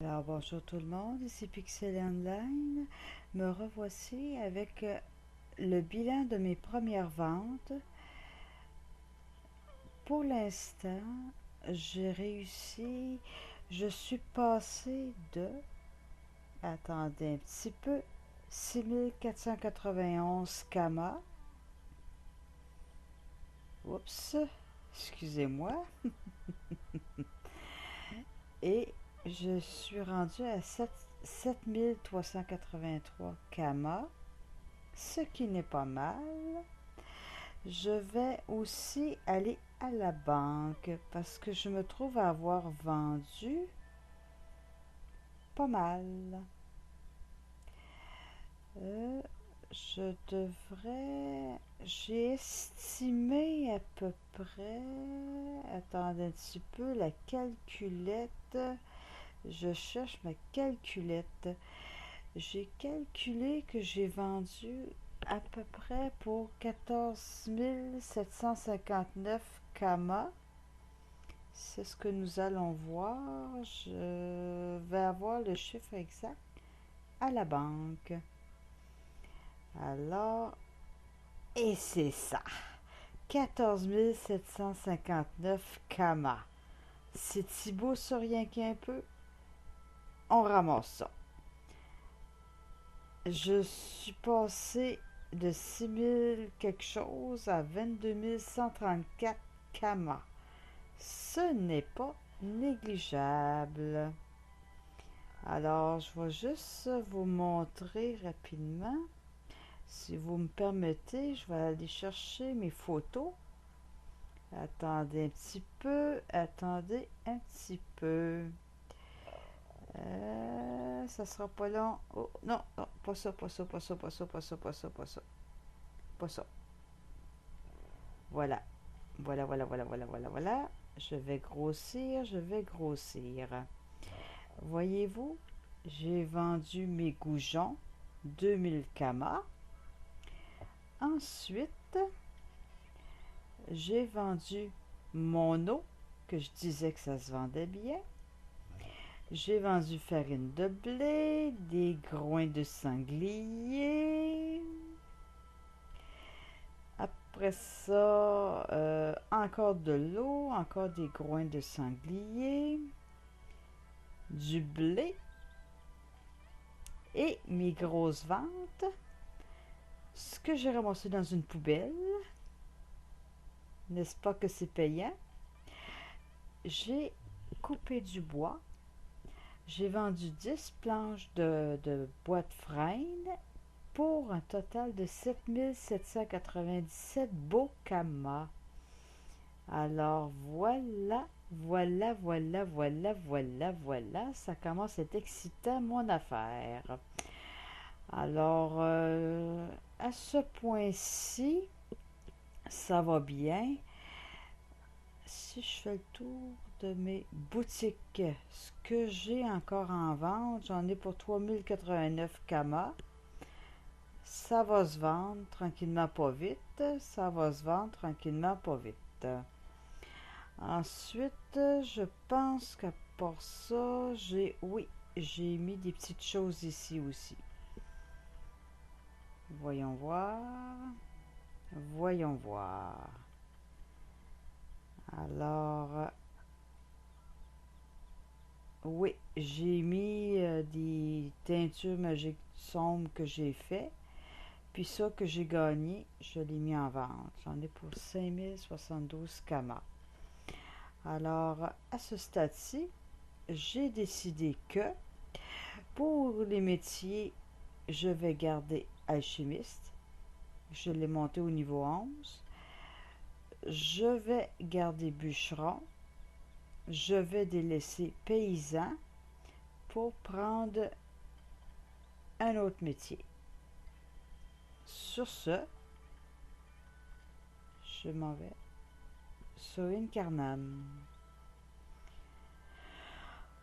Alors bonjour tout le monde, ici Pixel Online. Me revoici avec le bilan de mes premières ventes. Pour l'instant, j'ai réussi, je suis passé de, attendez un petit peu, 6491 kama. Oups, excusez-moi. Et je suis rendu à 7383 kama, ce qui n'est pas mal. Je vais aussi aller à la banque parce que je me trouve à avoir vendu pas mal. Euh, je devrais... J'ai estimé à peu près... Attendez un petit peu, la calculette. Je cherche ma calculette. J'ai calculé que j'ai vendu à peu près pour 14 759 kama. C'est ce que nous allons voir. Je vais avoir le chiffre exact à la banque. Alors, et c'est ça. 14 759 kama. C'est si beau ça, rien qu'un peu. On ramasse ça. Je suis passé de 6 000 quelque chose à 22 134 kama. Ce n'est pas négligeable. Alors, je vais juste vous montrer rapidement. Si vous me permettez, je vais aller chercher mes photos. Attendez un petit peu, attendez un petit peu. Ça sera pas long. Oh, non, non, pas ça, pas ça, pas ça, pas ça, pas ça, pas ça, pas ça. Pas ça. Voilà. Voilà, voilà, voilà, voilà, voilà, voilà. Je vais grossir, je vais grossir. Voyez-vous, j'ai vendu mes goujons, 2000 kama. Ensuite, j'ai vendu mon eau, que je disais que ça se vendait bien. J'ai vendu farine de blé, des groins de sanglier. Après ça, encore de l'eau, encore des groins de sanglier, du blé et mes grosses ventes. Ce que j'ai ramassé dans une poubelle. N'est-ce pas que c'est payant? J'ai coupé du bois. J'ai vendu 10 planches de bois de frêne pour un total de 7797 beaux kamas. Alors voilà, voilà, voilà, voilà, voilà, voilà. Ça commence à être excitant, mon affaire. Alors, à ce point-ci, ça va bien. Si je fais le tour de mes boutiques, ce que j'ai encore en vente, j'en ai pour 3089 kama. Ça va se vendre tranquillement pas vite. Ça va se vendre tranquillement pas vite. Ensuite, je pense qu'à part ça, oui, j'ai mis des petites choses ici aussi. Voyons voir. Voyons voir. Alors, oui, j'ai mis des teintures magiques sombres que j'ai fait. Puis ça que j'ai gagné, je l'ai mis en vente. J'en ai pour 5072 kama. Alors, à ce stade-ci, j'ai décidé que pour les métiers, je vais garder alchimiste. Je l'ai monté au niveau 11. Je vais garder bûcheron. Je vais délaisser paysan pour prendre un autre métier. Sur ce, je m'en vais sur Incarnam.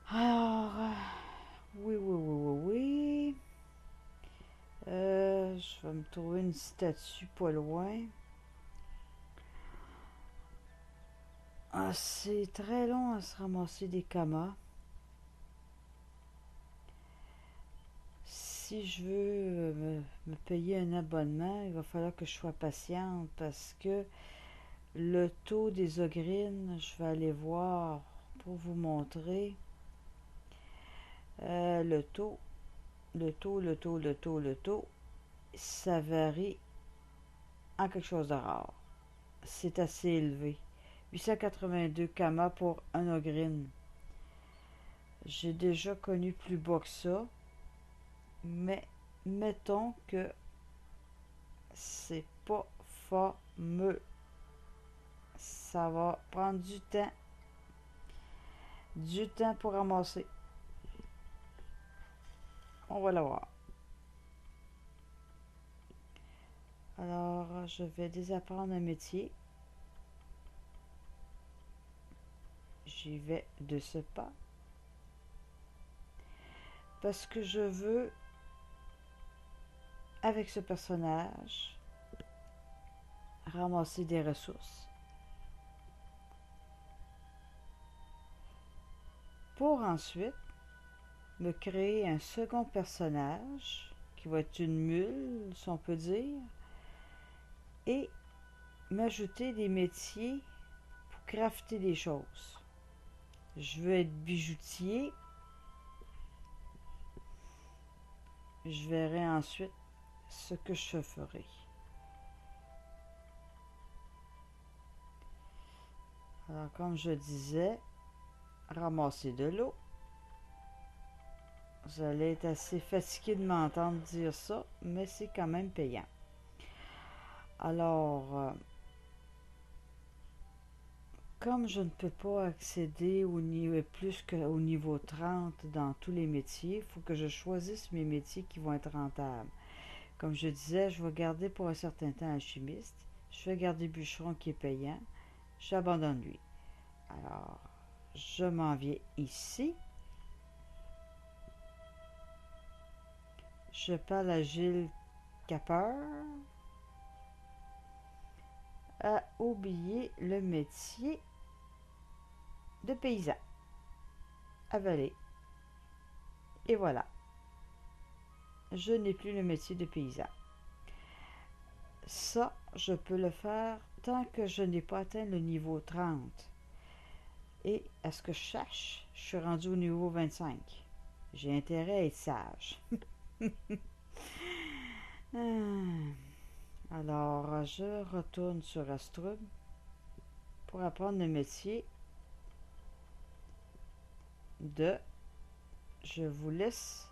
Alors, oui, oui, oui, oui, oui. Je vais me trouver une statue pas loin. Ah, c'est très long à se ramasser des kamas. si je veux me payer un abonnement, il va falloir que je sois patiente parce que le taux des ogrines, je vais aller voir pour vous montrer le taux, ça varie en quelque chose de rare. C'est assez élevé. 882 kama pour un ogrine. J'ai déjà connu plus bas que ça, mais mettons que c'est pas fameux. Ça va prendre du temps pour ramasser. On va la voir. Alors, je vais désapprendre un métier. J'y vais de ce pas. Parce que je veux, avec ce personnage, ramasser des ressources. Pour ensuite me créer un second personnage qui va être une mule, si on peut dire, et m'ajouter des métiers pour crafter des choses. Je veux être bijoutier. Je verrai ensuite ce que je ferai. Alors, comme je disais, ramasser de l'eau. Vous allez être assez fatigué de m'entendre dire ça, mais c'est quand même payant. Alors, comme je ne peux pas accéder au niveau, plus qu'au niveau 30 dans tous les métiers, il faut que je choisisse mes métiers qui vont être rentables. Comme je disais, je vais garder pour un certain temps alchimiste. Je vais garder bûcheron qui est payant. J'abandonne lui. Alors, je m'en viens ici. Je parle à Gilles Capeur à oublier le métier de paysan. Avaler. Et voilà. Je n'ai plus le métier de paysan. Ça, je peux le faire tant que je n'ai pas atteint le niveau 30. Et à ce que je sache, je suis rendu au niveau 25. J'ai intérêt à être sage. Alors, je retourne sur Astrub pour apprendre le métier de... Je vous laisse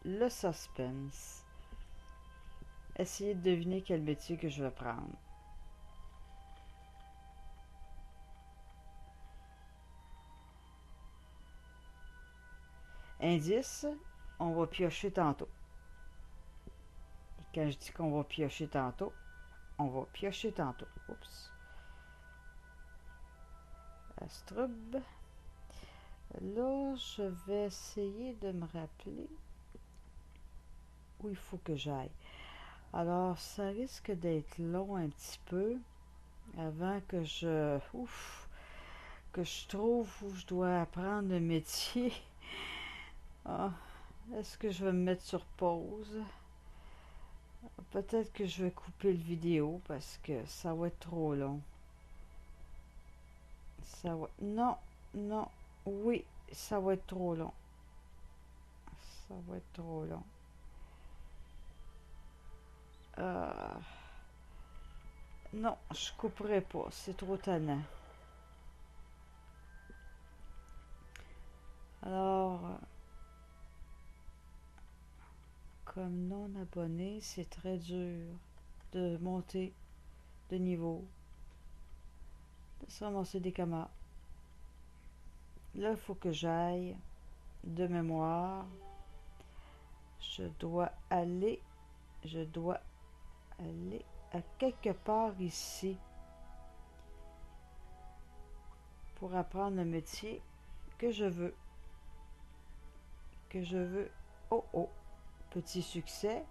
le suspense. Essayez de deviner quel métier que je vais prendre. Indice, on va piocher tantôt. Et quand je dis qu'on va piocher tantôt, on va piocher tantôt. Oups. Astrub. Là, je vais essayer de me rappeler où il faut que j'aille. Alors, ça risque d'être long un petit peu avant que que je trouve où je dois apprendre le métier. Ah, est-ce que je vais me mettre sur pause? Peut-être que je vais couper le vidéo parce que ça va être trop long. Ça va... Non, non, oui, ça va être trop long. Ça va être trop long. Non, je couperai pas, c'est trop tannant. Alors, comme non abonné, c'est très dur de monter de niveau, de se ramasser des camas. Là, il faut que j'aille de mémoire. Je dois aller à quelque part ici pour apprendre le métier que je veux. Oh oh, petit succès.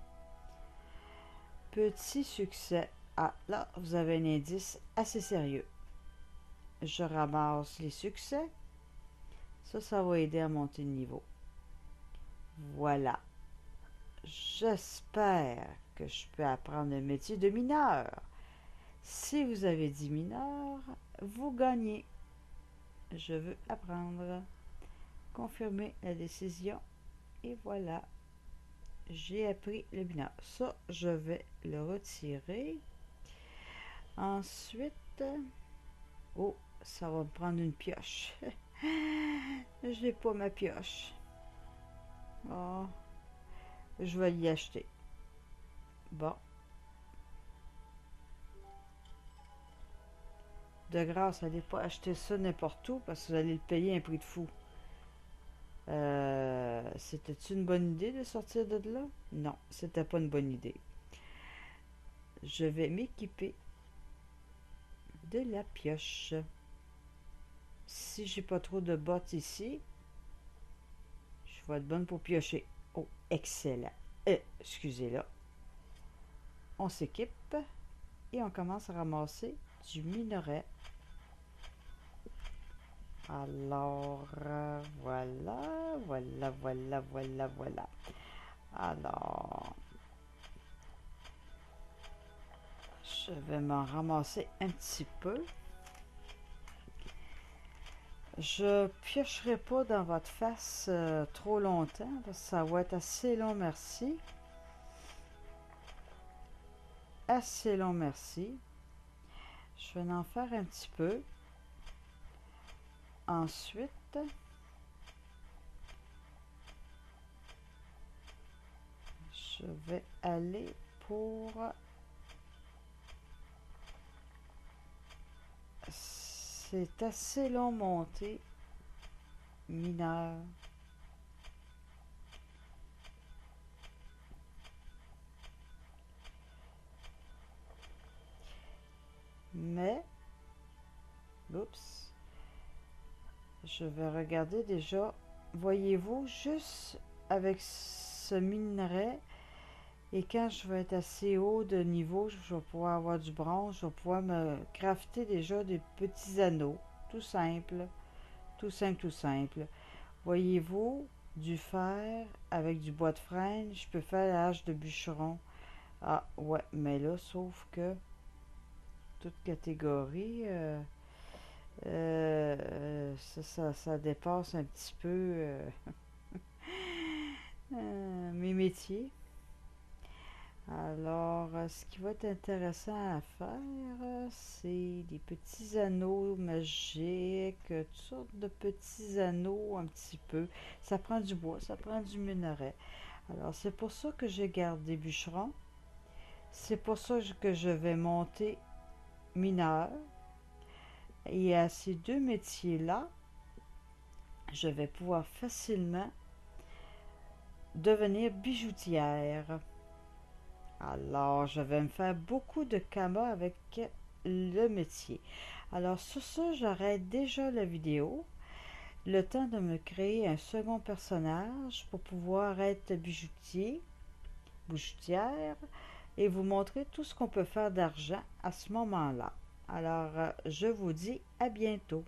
Petit succès. Ah, là, vous avez un indice assez sérieux. Je ramasse les succès. Ça va aider à monter le niveau. Voilà. j'espère que je peux apprendre le métier de mineur. Si vous avez dit mineur, vous gagnez. Je veux apprendre. Confirmer la décision. Et voilà. J'ai appris le mineur. Ça, je vais le retirer. Ensuite, oh, ça va me prendre une pioche. Je n'ai pas ma pioche. Oh, je vais l'y acheter. Bon. De grâce, n'allez pas acheter ça n'importe où parce que vous allez le payer un prix de fou. C'était une bonne idée de sortir de là? Non, c'était pas une bonne idée. Je vais m'équiper de la pioche. Si j'ai pas trop de bottes ici, je vais être bonne pour piocher. Oh, excellent. Excusez-là. On s'équipe et on commence à ramasser du minerai. Alors, voilà. Alors, je vais m'en ramasser un petit peu. Je piocherai pas dans votre face trop longtemps parce que ça va être assez long, merci. Assez long, merci. Je vais en faire un petit peu. Ensuite, je vais aller pour... C'est assez long monter, mineur. Mais, oups, je vais regarder déjà. Voyez-vous, juste avec ce minerai, et quand je vais être assez haut de niveau, je vais pouvoir avoir du bronze, je vais pouvoir me crafter déjà des petits anneaux. Tout simple, tout simple, tout simple. Voyez-vous, du fer avec du bois de frêne, je peux faire la hache de bûcheron. Ah ouais, mais là, sauf que toute catégorie, ça dépasse un petit peu mes métiers. Alors, ce qui va être intéressant à faire, c'est des petits anneaux magiques, toutes sortes de petits anneaux un petit peu. Ça prend du bois, ça prend du minerai. Alors, c'est pour ça que je garde des bûcherons. C'est pour ça que je vais monter mineur. Et à ces deux métiers-là, je vais pouvoir facilement devenir bijoutière. Alors, je vais me faire beaucoup de kamas avec le métier. Alors, sur ça, j'arrête déjà la vidéo. Le temps de me créer un second personnage pour pouvoir être bijoutière, et vous montrer tout ce qu'on peut faire d'argent à ce moment-là. Alors, je vous dis à bientôt.